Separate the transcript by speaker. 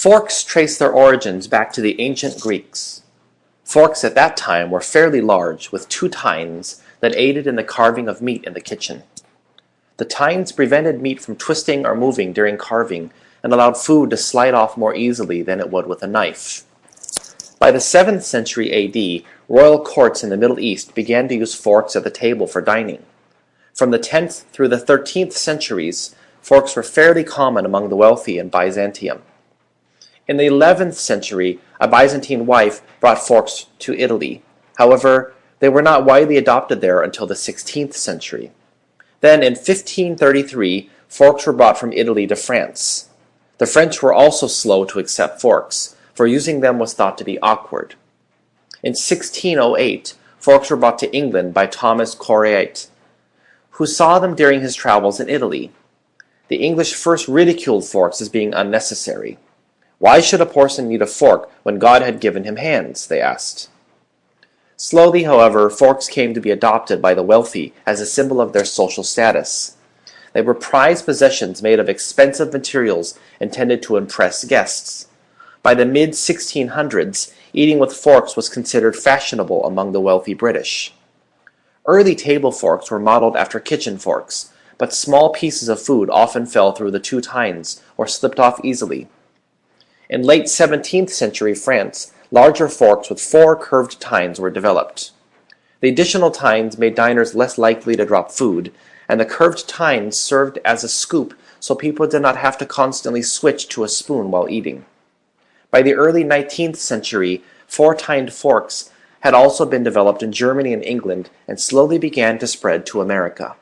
Speaker 1: Forks trace their origins back to the ancient Greeks. Forks at that time were fairly large, with two tines that aided in the carving of meat in the kitchen. The tines prevented meat from twisting or moving during carving and allowed food to slide off more easily than it would with a knife. By the 7th century AD, royal courts in the Middle East began to use forks at the table for dining. From the 10th through the 13th centuries, forks were fairly common among the wealthy in Byzantium. In the 11th century, a Byzantine wife brought forks to Italy. However, they were not widely adopted there until the 16th century. Then, in 1533, forks were brought from Italy to France. The French were also slow to accept forks, for using them was thought to be awkward. In 1608, forks were brought to England by Thomas Coryat, who saw them during his travels in Italy. The English first ridiculed forks as being unnecessary. Why should a person need a fork when God had given him hands, they asked. Slowly, however, forks came to be adopted by the wealthy as a symbol of their social status. They were prized possessions made of expensive materials intended to impress guests. By the mid-1600s, eating with forks was considered fashionable among the wealthy British. Early table forks were modeled after kitchen forks, but small pieces of food often fell through the two tines or slipped off easily. In late 17th century France, larger forks with 4 curved tines were developed. The additional tines made diners less likely to drop food, and the curved tines served as a scoop so people did not have to constantly switch to a spoon while eating. By the early 19th century, 4-tined forks had also been developed in Germany and England and slowly began to spread to America.